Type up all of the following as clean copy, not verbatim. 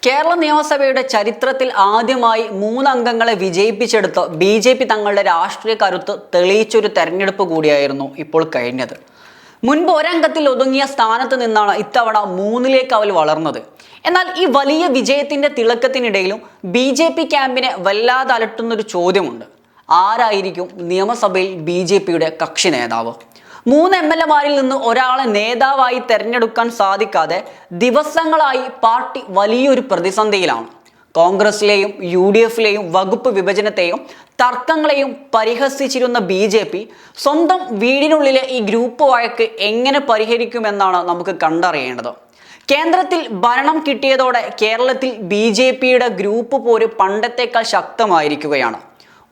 കേരള നിയമസഭയുടെ ചരിത്രത്തിൽ ആദ്യമായി 3 അംഗങ്ങളെ വിജയിപ്പിച്ചെടുത്ത് ബി.ജെ.പി. തങ്ങളുടെ രാഷ്ട്രീയ കരുത്ത് തെളിയിച്ചൊരു തെരഞ്ഞെടുപ്പ് കൂടിയായിരുന്നു ഇപ്പോൾ കഴിഞ്ഞത്. മുൻപ് ഒരംഗത്തിൽ ഒതുങ്ങിയ സ്ഥാനത്ത് നിന്നാണ് ഇത്തവണ 3ലേക്ക് അവർ വളർന്നത്. എന്നാൽ ഈ വലിയ വിജയത്തിന്റെ തിളക്കത്തിനിടയിലും ബി.ജെ.പി. ക്യാമ്പിനെ വല്ലാതെ അലട്ടുന്നൊരു ചോദ്യമുണ്ട്. ആരായിരിക്കും നിയമസഭയിൽ ബി.ജെ.പിയുടെ കക്ഷി നേതാവ്? 3 MLA-മാരിൽ നിന്ന് ഒരാളെ നേതാവായി തെരഞ്ഞെടുക്കാൻ സാധിക്കാതെ ദിവസങ്ങളായി പാർട്ടി വലിയൊരു പ്രതിസന്ധിയിലാണ്. കോൺഗ്രസിലെയും UDF-ലെയും വകുപ്പ് വിഭജനത്തെയും തർക്കങ്ങളെയും പരിഹസിച്ചിരുന്ന ബി.ജെ.പി. സ്വന്തം വീടിനുള്ളിലെ ഈ ഗ്രൂപ്പ് വഴക്ക് എങ്ങനെ പരിഹരിക്കുമെന്നാണ് നമുക്ക് കണ്ടറിയേണ്ടത്. കേന്ദ്രത്തിൽ ഭരണം കിട്ടിയതോടെ കേരളത്തിൽ ബി.ജെ.പിയുടെ ഗ്രൂപ്പ് പോര് പണ്ടത്തേക്കാൾ ശക്തമായിരിക്കുകയാണ്.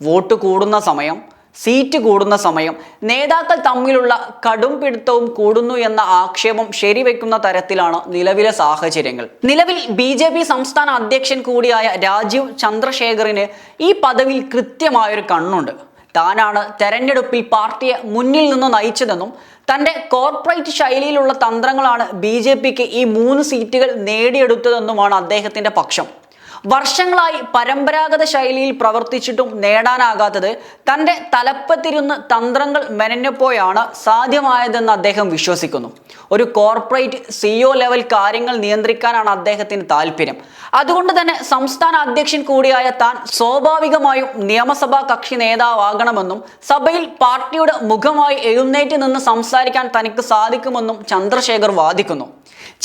വോട്ട് കൂടുന്ന സമയം, സീറ്റ് കൂടുന്ന സമയം, നേതാക്കൾ തമ്മിലുള്ള കടും പിടുത്തവും കൂടുന്നു എന്ന ആക്ഷേപം ശരിവെക്കുന്ന തരത്തിലാണ് നിലവിലെ സാഹചര്യങ്ങൾ. നിലവിൽ ബി.ജെ.പി. സംസ്ഥാന അധ്യക്ഷൻ കൂടിയായ രാജീവ് ചന്ദ്രശേഖറിന് ഈ പദവിയിൽ കൃത്യമായൊരു കണ്ണുണ്ട്. താനാണ് തെരഞ്ഞെടുപ്പിൽ പാർട്ടിയെ മുന്നിൽ നിന്ന് നയിച്ചതെന്നും തൻ്റെ കോർപ്പറേറ്റ് ശൈലിയിലുള്ള തന്ത്രങ്ങളാണ് ബി.ജെ.പിക്ക് ഈ 3 സീറ്റുകൾ നേടിയെടുത്തതെന്നുമാണ് അദ്ദേഹത്തിൻ്റെ പക്ഷം. വർഷങ്ങളായി പരമ്പരാഗത ശൈലിയിൽ പ്രവർത്തിച്ചിട്ടും നേടാനാകാത്തത് തൻ്റെ തലപ്പത്തിരുന്ന് തന്ത്രങ്ങൾ മെനഞ്ഞപ്പോഴാണ് സാധ്യമായതെന്ന് അദ്ദേഹം വിശ്വസിക്കുന്നു. ഒരു കോർപ്പറേറ്റ് CEO ലെവൽ കാര്യങ്ങൾ നിയന്ത്രിക്കാനാണ് അദ്ദേഹത്തിന് താല്പര്യം. അതുകൊണ്ട് തന്നെ സംസ്ഥാന അധ്യക്ഷൻ കൂടിയായ താൻ സ്വാഭാവികമായും നിയമസഭാ കക്ഷി നേതാവാകണമെന്നും സഭയിൽ പാർട്ടിയുടെ മുഖമായി എഴുന്നേറ്റ് നിന്ന് സംസാരിക്കാൻ തനിക്ക് സാധിക്കുമെന്നും ചന്ദ്രശേഖർ വാദിക്കുന്നു.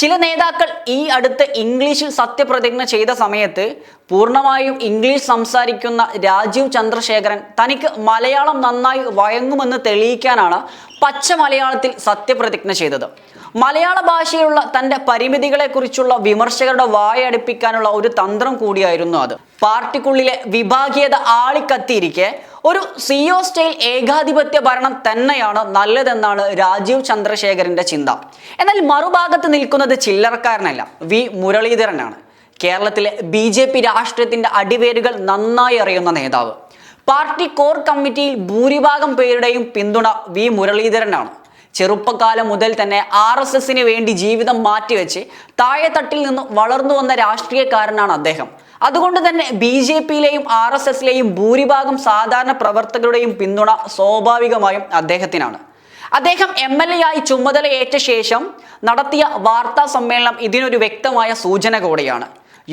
ചില നേതാക്കൾ ഈ അടുത്ത് ഇംഗ്ലീഷിൽ സത്യപ്രതിജ്ഞ ചെയ്ത സമയത്ത് പൂർണ്ണമായും ഇംഗ്ലീഷ് സംസാരിക്കുന്ന രാജീവ് ചന്ദ്രശേഖരൻ തനിക്ക് മലയാളം നന്നായി വഴങ്ങുമെന്ന് തെളിയിക്കാനാണ് പച്ച മലയാളത്തിൽ സത്യപ്രതിജ്ഞ ചെയ്തത്. മലയാള ഭാഷയിലുള്ള തൻ്റെ പരിമിതികളെക്കുറിച്ചുള്ള വിമർശകരുടെ വായടപ്പിക്കാനുള്ള ഒരു തന്ത്രം കൂടിയായിരുന്നു അത്. പാർട്ടിക്കുള്ളിലെ വിഭാഗീയത ആളിക്കത്തിയിരിക്കെ ഒരു CEO സ്റ്റൈൽ ഏകാധിപത്യ ഭരണം തന്നെയാണ് നല്ലതെന്നാണ് രാജീവ് ചന്ദ്രശേഖരന്റെ ചിന്ത. എന്നാൽ മറുഭാഗത്ത് നിൽക്കുന്നത് ചില്ലറക്കാരനല്ല, വി മുരളീധരനാണ്. കേരളത്തിലെ ബി.ജെ.പി. രാഷ്ട്രീയത്തിന്റെ അടിവേരുകൾ നന്നായി അറിയുന്ന നേതാവ്. പാർട്ടി കോർ കമ്മിറ്റിയിൽ ഭൂരിഭാഗം പേരുടെയും പിന്തുണ വി മുരളീധരനാണ്. ചെറുപ്പകാലം മുതൽ തന്നെ RSSന് വേണ്ടി ജീവിതം മാറ്റിവെച്ച് താഴെത്തട്ടിൽ നിന്ന് വളർന്നു വന്ന രാഷ്ട്രീയക്കാരനാണ് അദ്ദേഹം. അതുകൊണ്ട് തന്നെ ബി.ജെ.പിയിലെയും RSSലെയും ഭൂരിഭാഗം സാധാരണ പ്രവർത്തകരുടെയും പിന്തുണ സ്വാഭാവികമായും അദ്ദേഹത്തിനാണ്. അദ്ദേഹം MLA ആയി ചുമതലയേറ്റ ശേഷം നടത്തിയ വാർത്താ സമ്മേളനം ഇതിനൊരു വ്യക്തമായ സൂചന കൂടിയാണ്.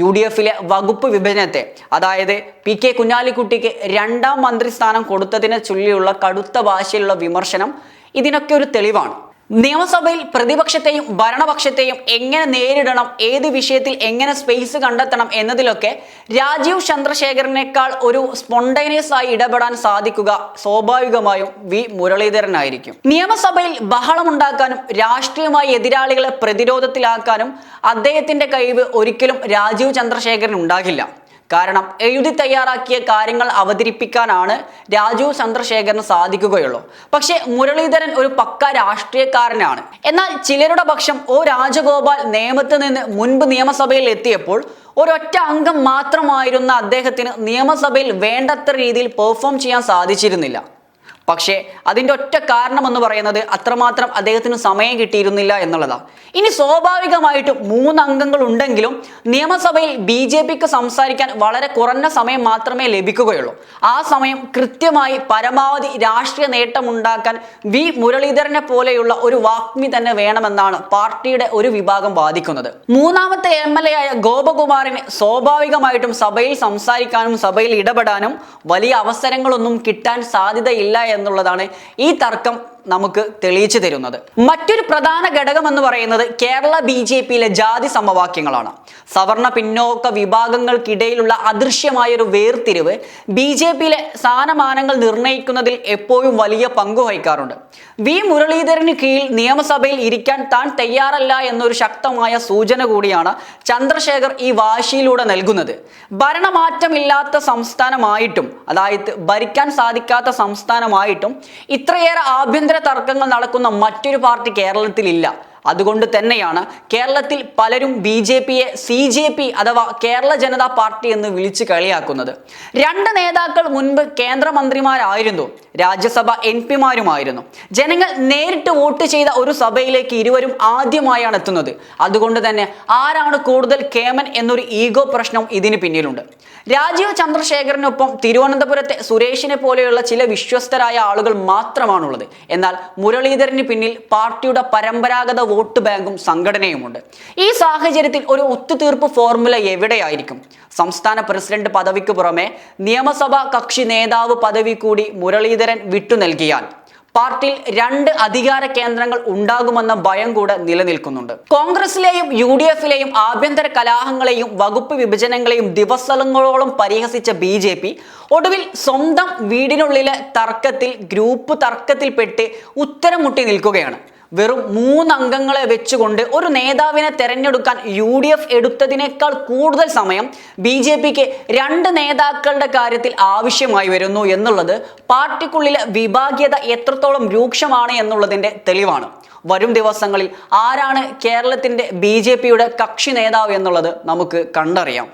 UDF-ലെ വകുപ്പ് വിഭജനത്തെ, അതായത് PK കുഞ്ഞാലിക്കുട്ടിക്ക് 2ാം മന്ത്രിസ്ഥാനം കൊടുത്തതിനെ ചൊല്ലിയുള്ള കടുത്ത ഭാഷയിലുള്ള വിമർശനം ഇതിനൊക്കെ ഒരു തെളിവാണ്. നിയമസഭയിൽ പ്രതിപക്ഷത്തെയും ഭരണപക്ഷത്തെയും എങ്ങനെ നേരിടണം, ഏത് വിഷയത്തിൽ എങ്ങനെ സ്പേസ് കണ്ടെത്തണം എന്നതിലൊക്കെ രാജീവ് ചന്ദ്രശേഖരനേക്കാൾ ഒരു സ്പോണ്ടേനിയസ് ആയി ഇടപെടാൻ സാധിക്കുക സ്വാഭാവികമായും വി മുരളീധരനായിരിക്കും. നിയമസഭയിൽ ബഹളമുണ്ടാക്കാനും രാഷ്ട്രീയമായി എതിരാളികളെ പ്രതിരോധത്തിലാക്കാനും അദ്ദേഹത്തിന്റെ കഴിവ് ഒരിക്കലും രാജീവ് ചന്ദ്രശേഖരൻ ഉണ്ടാകില്ല. കാരണം എഴുതി തയ്യാറാക്കിയ കാര്യങ്ങൾ അവതരിപ്പിക്കാനാണ് രാജീവ് ചന്ദ്രശേഖരന് സാധിക്കുകയുള്ളൂ. പക്ഷേ മുരളീധരൻ ഒരു പക്ക രാഷ്ട്രീയക്കാരനാണ്. എന്നാൽ ചിലരുടെ പക്ഷം രാജഗോപാൽ നേമത്ത് നിന്ന് മുൻപ് നിയമസഭയിൽ എത്തിയപ്പോൾ ഒരൊറ്റ അംഗം മാത്രമായിരുന്ന അദ്ദേഹത്തിന് നിയമസഭയിൽ വേണ്ടത്ര രീതിയിൽ പെർഫോം ചെയ്യാൻ സാധിച്ചിരുന്നില്ല. പക്ഷേ അതിൻ്റെ ഒറ്റ കാരണം എന്ന് പറയുന്നത് അത്രമാത്രം അദ്ദേഹത്തിന് സമയം കിട്ടിയിരുന്നില്ല എന്നുള്ളതാണ്. ഇനി സ്വാഭാവികമായിട്ടും 3 അംഗങ്ങൾ ഉണ്ടെങ്കിലും നിയമസഭയിൽ ബി.ജെ.പിക്ക് സംസാരിക്കാൻ വളരെ കുറഞ്ഞ സമയം മാത്രമേ ലഭിക്കുകയുള്ളൂ. ആ സമയം കൃത്യമായി പരമാവധി രാഷ്ട്രീയ നേട്ടമുണ്ടാക്കാൻ വി മുരളീധരനെ പോലെയുള്ള ഒരു വാഗ്മി തന്നെ വേണമെന്നാണ് പാർട്ടിയുടെ ഒരു വിഭാഗം വാദിക്കുന്നത്. 3ാമത്തെ MLA ആയ ഗോപകുമാറിന് സ്വാഭാവികമായിട്ടും സഭയിൽ സംസാരിക്കാനും സഭയിൽ ഇടപെടാനും വലിയ അവസരങ്ങളൊന്നും കിട്ടാൻ സാധ്യതയില്ല എന്നുള്ളതാണ് ഈ തർക്കം നമുക്ക് തെളിയിച്ചു തരുന്നത്. മറ്റൊരു പ്രധാന ഘടകം എന്ന് പറയുന്നത് കേരള ബി.ജെ.പിയിലെ ജാതി സമവാക്യങ്ങളാണ്. സവർണ പിന്നോക്ക വിഭാഗങ്ങൾക്കിടയിലുള്ള അദൃശ്യമായൊരു വേർതിരിവ് ബി.ജെ.പിയിലെ സ്ഥാനമാനങ്ങൾ നിർണ്ണയിക്കുന്നതിൽ എപ്പോഴും വലിയ പങ്കു വഹിക്കാറുണ്ട്. വി മുരളീധരന് കീഴിൽ നിയമസഭയിൽ ഇരിക്കാൻ താൻ തയ്യാറല്ല എന്നൊരു ശക്തമായ സൂചന കൂടിയാണ് ചന്ദ്രശേഖർ ഈ വാശിയിലൂടെ നൽകുന്നത്. ഭരണമാറ്റമില്ലാത്ത സംസ്ഥാനമായിട്ടും, അതായത് ഭരിക്കാൻ സാധിക്കാത്ത സംസ്ഥാനമായിട്ടും ഇത്രയേറെ ആഭ്യന്തര തർക്കങ്ങൾ നടക്കുന്ന മറ്റൊരു പാർട്ടി കേരളത്തിലില്ല. അതുകൊണ്ട് തന്നെയാണ് കേരളത്തിൽ പലരും BJPയെ CJP അഥവാ കേരള ജനതാ പാർട്ടി എന്ന് വിളിച്ച് കളിയാക്കുന്നത്. രണ്ട് നേതാക്കൾ മുൻപ് കേന്ദ്രമന്ത്രിമാരായിരുന്നു, രാജ്യസഭ MP മാരുമായിരുന്നു. ജനങ്ങൾ നേരിട്ട് വോട്ട് ചെയ്ത ഒരു സഭയിലേക്ക് ഇരുവരും ആദ്യമായാണ് എത്തുന്നത്. അതുകൊണ്ട് തന്നെ ആരാണ് കൂടുതൽ കേമൻ എന്നൊരു ഈഗോ പ്രശ്നം ഇതിന് പിന്നിലുണ്ട്. രാജീവ് ചന്ദ്രശേഖരനൊപ്പം തിരുവനന്തപുരത്തെ സുരേഷിനെ പോലെയുള്ള ചില വിശ്വസ്തരായ ആളുകൾ മാത്രമാണുള്ളത്. എന്നാൽ മുരളീധരന് പിന്നിൽ പാർട്ടിയുടെ പരമ്പരാഗത വോട്ട് ബാങ്കും സംഘടനയുമുണ്ട്. ഈ സാഹചര്യത്തിൽ ഒരു ഒത്തുതീർപ്പ് ഫോർമുല എവിടെയായിരിക്കും? സംസ്ഥാന പ്രസിഡന്റ് പദവിക്ക് പുറമെ നിയമസഭാ കക്ഷി നേതാവ് പദവി കൂടി മുരളീധരൻ വിട്ടു നൽകിയാൽ പാർട്ടിയിൽ രണ്ട് അധികാര കേന്ദ്രങ്ങൾ ഉണ്ടാകുമെന്ന ഭയം കൂടെ നിലനിൽക്കുന്നുണ്ട്. കോൺഗ്രസിലെയും UDFിലെയും ആഭ്യന്തര കലഹങ്ങളെയും വകുപ്പ് വിഭജനങ്ങളെയും ദിവസങ്ങളോളം പരിഹസിച്ച BJP ഒടുവിൽ സ്വന്തം വീടിനുള്ളിലെ തർക്കത്തിൽ ഗ്രൂപ്പ് തർക്കത്തിൽപ്പെട്ട് ഉത്തരം മുട്ടി നിൽക്കുകയാണ്. വെറും 3 അംഗങ്ങളെ വെച്ചുകൊണ്ട് ഒരു നേതാവിനെ തെരഞ്ഞെടുക്കാൻ UDF എടുത്തതിനേക്കാൾ കൂടുതൽ സമയം BJPക്ക് 2 നേതാക്കളുടെ കാര്യത്തിൽ ആവശ്യമായി വരുന്നു എന്നുള്ളത് പാർട്ടിക്കുള്ളിലെ വിഭാഗീയത എത്രത്തോളം രൂക്ഷമാണ് എന്നുള്ളതിൻ്റെ തെളിവാണ്. വരും ദിവസങ്ങളിൽ ആരാണ് കേരളത്തിൻ്റെ BJPയുടെ കക്ഷി നേതാവ് എന്നുള്ളത് നമുക്ക് കണ്ടറിയാം.